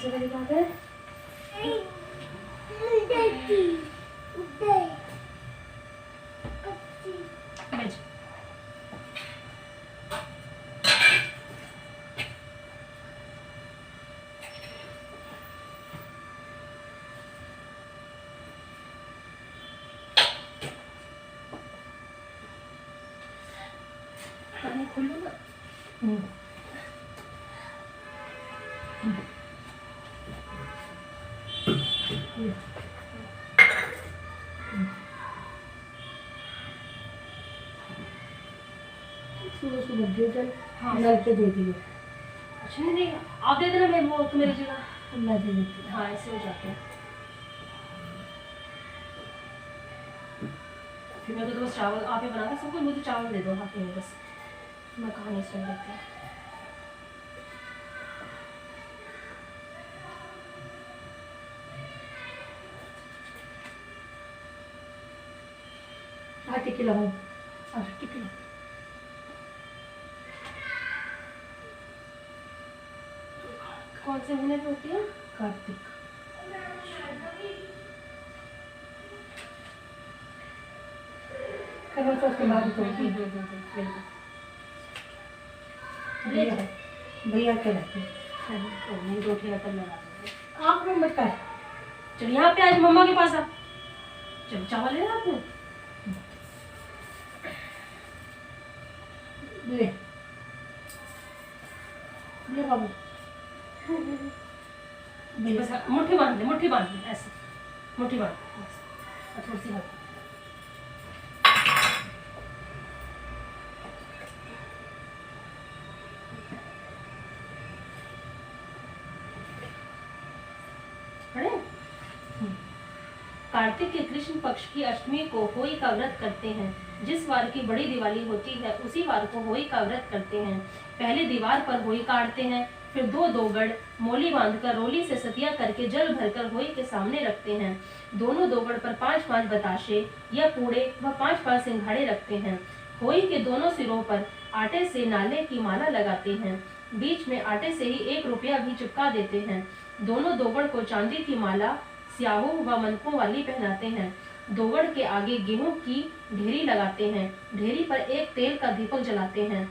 सबसे पहले क्या करें? बैठ। पानी खोल लो ना। सुबह सुबह दे दो। हाँ। नल पे दे दियो। अच्छा नहीं, आप दे देना, मैं वो तो मेरी जगह। मैं दे देती हूँ। हाँ, ऐसे हो जाते हैं। फिर मैं तो बस चावल आप ही बना के सबको, मुझे चावल दे दो हाथ में बस, मैं कहानी सुन लेती हूँ। टिक्की लगाओ। टिक्की लगाओ। कौन से महीने पे होती है? कार्तिक। करो तो उसके बाद तो भैया भैया के रहते नहीं, रोटी तब लगा दूंगी। आप में मत कर। चल यहाँ पे आज मम्मा के पास आ। चल चावल ले आपने। ले ले बाबू। बस मुट्ठी बांध ले, मुट्ठी बांध ले, ऐसे मुट्ठी बांध बस। और थोड़ी सी हल्की। पढ़े? कार्तिक के कृष्ण पक्ष की अष्टमी को होई का व्रत करते हैं। जिस वार की बड़ी दिवाली होती है उसी वार को होई का व्रत करते हैं। पहले दीवार पर होई काटते हैं, फिर दो दोगड़ मोली बांधकर रोली से सतिया करके जल भरकर होई के सामने रखते हैं। दोनों दोगड़ पर 5-5 बताशे या पूड़े व 5-5 सिंघाड़े रखते हैं। होई के दोनों सिरों पर आटे से नाले की माला लगाते हैं। बीच में आटे से ही 1 रुपया भी चिपका देते हैं। दोनों दोगड़ को चांदी की माला स्याहू व मनकों वाली पहनाते हैं। दोगड़ के आगे गेहूं की ढेरी लगाते हैं। ढेरी पर एक तेल का दीपक जलाते हैं।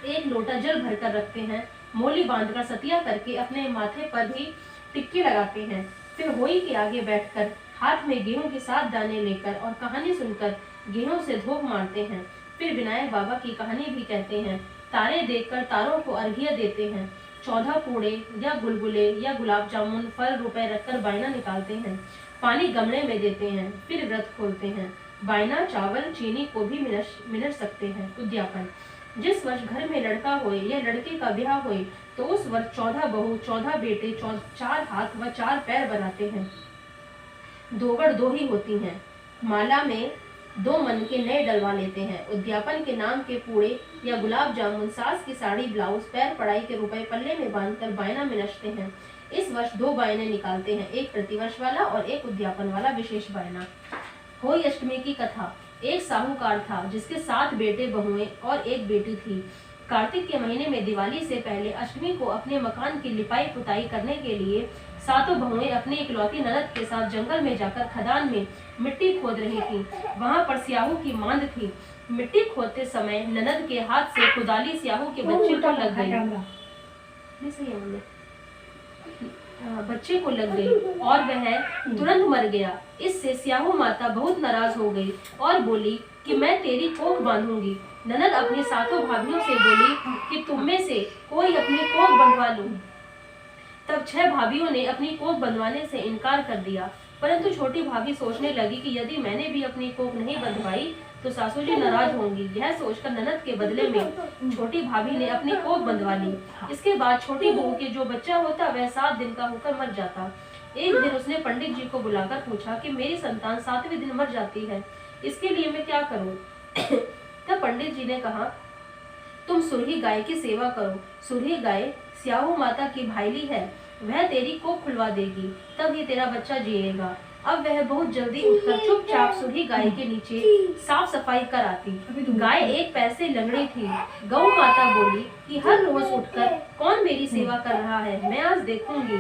1 लोटा जल भरकर रखते हैं। मोली बांधकर सतिया करके अपने माथे पर भी टिक्की लगाते हैं। फिर होई के आगे बैठकर हाथ में गेहूं के 7 दाने लेकर और कहानी सुनकर गेहूं से धोख मारते हैं। फिर विनायक बाबा की कहानी भी कहते हैं। तारे देखकर तारों को अर्घ्य देते हैं। 14 पूड़े या गुलगुले या गुलाब जामुन फल रुपए रखकर बायना निकालते हैं। पानी गमले में देते हैं। फिर व्रत खोलते हैं। बायना चावल चीनी को भी मिनस सकते हैं। उद्यापन। जिस वर्ष घर में लड़का होए या लड़के का ब्याह होए तो उस वर्ष 14 बहू 14 बेटे 4 हाथ व 4 पैर बनाते हैं। दोगड़ 2 ही होती हैं। माला में 2 मन के नए डलवा लेते हैं। उद्यापन के नाम के पूड़े या गुलाब जामुन, सास की साड़ी, ब्लाउज, पैर पढ़ाई के रुपए पल्ले में बांधकर बायना मिनसते हैं। इस वर्ष 2 बायने निकालते हैं, एक प्रतिवर्ष वाला और एक उद्यापन वाला विशेष बायना। होई अष्टमी की कथा। एक साहूकार था जिसके 7 बेटे बहुएं और 1 बेटी थी। कार्तिक के महीने में दिवाली से पहले अष्टमी को अपने मकान की लिपाई पुताई करने के लिए 7 बहुएं अपनी इकलौती ननद के साथ जंगल में जाकर खदान में मिट्टी खोद रही थी। वहां पर स्याहू की मांद थी। मिट्टी खोदते समय ननद के हाथ से कुदाली स्याहू के बच्चे को लग गई। नहीं सही है मम्मी। बच्चे को लग गई और वह तुरंत मर गया। इससे स्याहू माता बहुत नाराज हो गई और बोली कि मैं तेरी कोख बांधूंगी। ननद अपनी 7 भाभियों से बोली कि तुम में से कोई अपनी कोख बंधवा लो। तब 6 भाभियों ने अपनी कोख बंधवाने से इनकार कर दिया, परंतु छोटी भाभी सोचने लगी कि यदि मैंने भी अपनी कोख नहीं बंधवाई तो सासू जी नाराज होंगी। यह सोचकर ननद के बदले में छोटी भाभी ने अपनी कोख बंधवा ली। इसके बाद छोटी बहू के जो बच्चा होता वह 7 दिन का होकर मर जाता। एक दिन उसने पंडित जी को बुलाकर पूछा कि मेरी संतान 7वें दिन मर जाती है, इसके लिए मैं क्या करूं? तब पंडित जी ने कहा, तुम सुरही गाय की सेवा करो। सुरही गाय स्याहू माता की भाईली है, वह तेरी कोख खुलवा देगी, तब ही तेरा बच्चा जिएगा। अब वह बहुत जल्दी उठकर चुपचाप सूढ़ी गाय के नीचे साफ सफाई कर आती। गाय एक पैर से लंगड़ी थी। गौ माता बोली कि हर रोज उठकर कौन मेरी सेवा कर रहा है, मैं आज देखूंगी।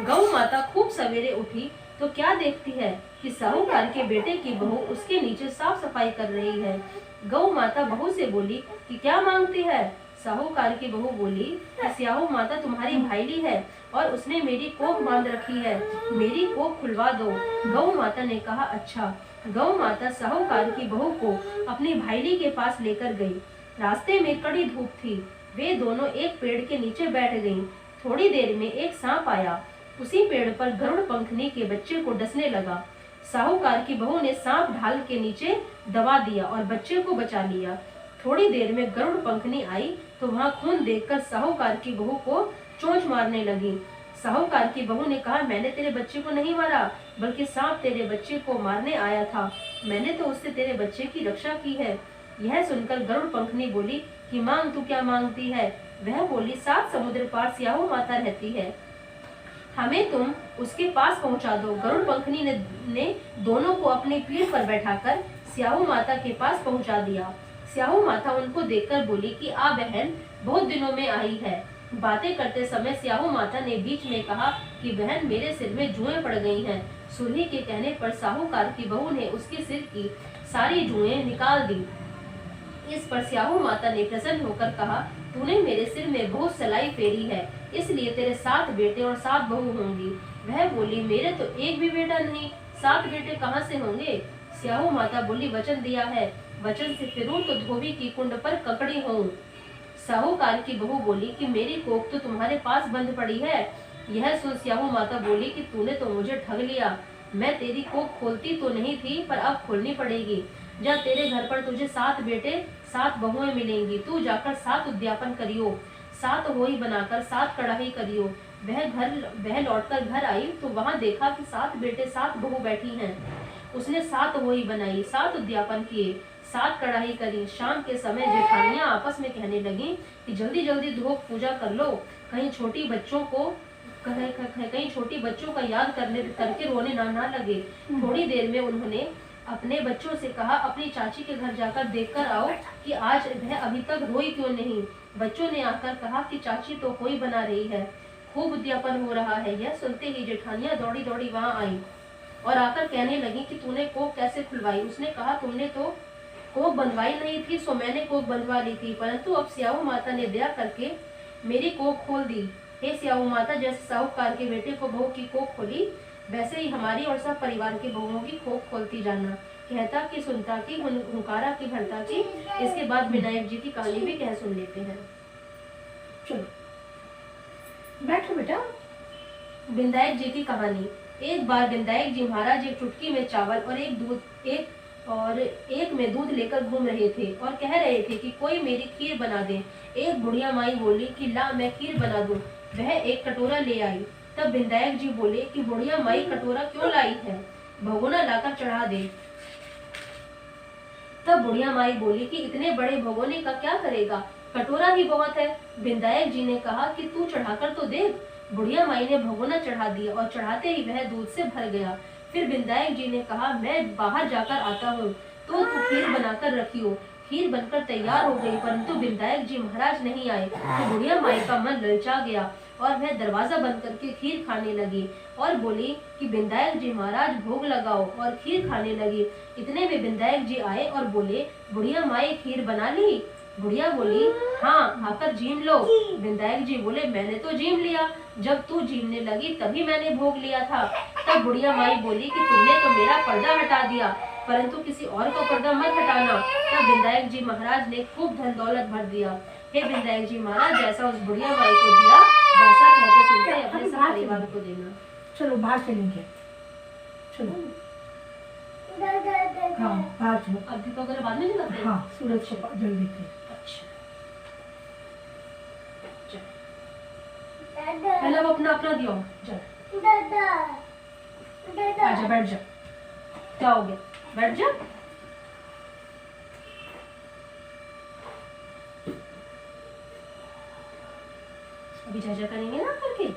गौ माता खूब सवेरे उठी तो क्या देखती है कि साहूकार के बेटे की बहू उसके नीचे साफ सफाई कर रही है। गौ माता बहू से बोली कि क्या मांगती है। साहूकार की बहू बोली कि स्याहू माता तुम्हारी भाईली है और उसने मेरी कोख बांध रखी है, मेरी कोख खुलवा दो। गौ माता ने कहा अच्छा। गौ माता साहूकार की बहू को अपनी भाईली के पास लेकर गई। रास्ते में कड़ी धूप थी। वे दोनों एक पेड़ के नीचे बैठ गईं। थोड़ी देर में एक सांप आया। उसी पेड़ पर गरुड़ पंखनी के बच्चे को डसने लगा। साहूकार की बहू ने सांप ढाल के नीचे दबा दिया और बच्चे को बचा लिया। थोड़ी देर में गरुड़ पंखनी आई तो वहां खून देखकर साहूकार की बहू को चोंच मारने लगी। साहूकार की बहू ने कहा मैंने तेरे बच्चे को नहीं मारा, बल्कि सांप तेरे बच्चे को मारने आया था। मैंने तो उससे तेरे बच्चे की रक्षा की है। यह सुनकर गरुड़ पंखनी बोली कि मांग, तू क्या मांगती है। वह बोली 7 समुद्र पार स्याहू माता रहती है, हमें तुम उसके पास पहुंचा दो। गरुड़ पंखनी ने दोनों को अपनी पीठ पर बैठाकर स्याहू माता के पास पहुंचा दिया। स्याहू माता उनको देखकर बोली कि आ बहन, बहुत दिनों में आई है। बातें करते समय स्याहू माता ने बीच में कहा कि बहन, मेरे सिर में जुएं पड़ गई हैं। सूर्य के कहने पर साहूकार की बहू ने उसके सिर की सारी जुएं निकाल दी। इस पर स्याहू माता ने प्रसन्न होकर कहा तूने मेरे सिर में बहुत सलाई फेरी है, इसलिए तेरे 7 बेटे और 7 बहू होंगी। वह बोली मेरे तो एक भी बेटा नहीं, 7 बेटे कहाँ से होंगे। स्याहू माता बोली वचन दिया है, वचन से फिरूं तो धोबी की कुंड पर ककड़ी हूँ। साहूकार की बहू बोली कि मेरी कोख तो तुम्हारे पास बंद पड़ी है। यह सुन स्याहू माता बोली कि तूने तो मुझे ठग लिया। मैं तेरी कोख खोलती तो नहीं थी, पर अब खोलनी पड़ेगी। जा, तेरे घर पर तुझे 7 बेटे 7 बहुएं मिलेंगी। तू जाकर 7 उद्यापन करियो, 7 होई बनाकर 7 कढ़ाई करियो। वह लौटकर घर आई तो वहां देखा कि 7 बेटे 7 बहू बैठी हैं। उसने 7 होई बनाई, 7 उद्यापन किए, 7 कढ़ाई करी। शाम के समय जेठानियां आपस में कहने लगी कि जल्दी जल्दी धूप पूजा कर लो, कहीं छोटी बच्चों का याद करके रोने ना लगे। थोड़ी देर में उन्होंने अपने बच्चों से कहा अपनी चाची के घर जाकर देखकर आओ कि आज वह अभी तक रोई क्यों नहीं। बच्चों ने आकर कहा कि चाची तो होई बना रही है, खूब उद्यापन हो रहा है। यह सुनते ही जेठानियां दौड़ी दौड़ी वहां आई और आकर कहने लगी कि तूने कोख कैसे खुलवाई। उसने कहा तुमने तो कोख बंधवाई नहीं थी, सो मैंने कोख बंधवा ली थी, परंतु अब स्याहू माता ने दया करके मेरी कोख खोल दी। हे स्याहू माता, जैसे साहूकार के बेटे को बहू की कोख खोली, वैसे ही हमारी और सब परिवार के बहुओं की कोख खोलती जाना। कहता कि सुनता की, हुंकारा की भरता की। इसके बाद विनायक जी की कहानी भी कह सुन लेते हैं। चलो बैठो बेटा। विनायक जी की कहानी। एक बार विनायक जी महाराज एक चुटकी में चावल और एक में दूध लेकर घूम रहे थे और कह रहे थे कि कोई मेरी खीर बना दे। एक बुढ़िया माई बोली कि ला मैं खीर बना दूं। वह एक कटोरा ले आई। तब विनायक जी बोले कि बुढ़िया माई कटोरा क्यों लाई है, भगोना लाकर चढ़ा दे। तब बुढ़िया माई बोली कि इतने बड़े भगोने का क्या करेगा, कटोरा ही बहुत है। विनायक जी ने कहा कि तू चढ़ाकर तो देख। बुढ़िया माई ने भगोना चढ़ा दिया और चढ़ाते ही वह दूध से भर गया। फिर विनायक जी ने कहा मैं बाहर जाकर आता हूँ, तो तू खीर बनाकर रखियो। खीर बनकर तैयार हो गई, परंतु विनायक जी महाराज नहीं आए तो बुढ़िया माई का मन ललचा गया और वह दरवाजा बंद करके खीर खाने लगी और बोली कि विनायक जी महाराज भोग लगाओ, और खीर खाने लगी। इतने में विनायक जी आए और बोले बुढ़िया माई खीर बना ली। बुढ़िया बोली हाँ, आकर जीम लो। विनायक जी बोले मैंने तो जीम लिया, जब तू जीमने लगी तभी मैंने भोग लिया था। तब बुढ़िया माई बोली कि तुमने तो मेरा पर्दा हटा दिया, परंतु किसी और का पर्दा मत हटाना। तब विनायक जी महाराज ने खूब धन दौलत भर दिया। हे विनायक जी महाराज, जैसा उस बुढ़िया माई को दिया वैसा कहते सुनते अपने सब परिवार को देना। चलो बाहर चलेंगे। चलो हाँ बाहर चलो। अभी तो अगर बाद में नहीं लगते। हाँ सूरज को जल्दी थे। पहले वो अपना दियो। चल आजा, बैठ जा। क्या हो गया, बैठ जा। अभी जा करेंगे ना करके।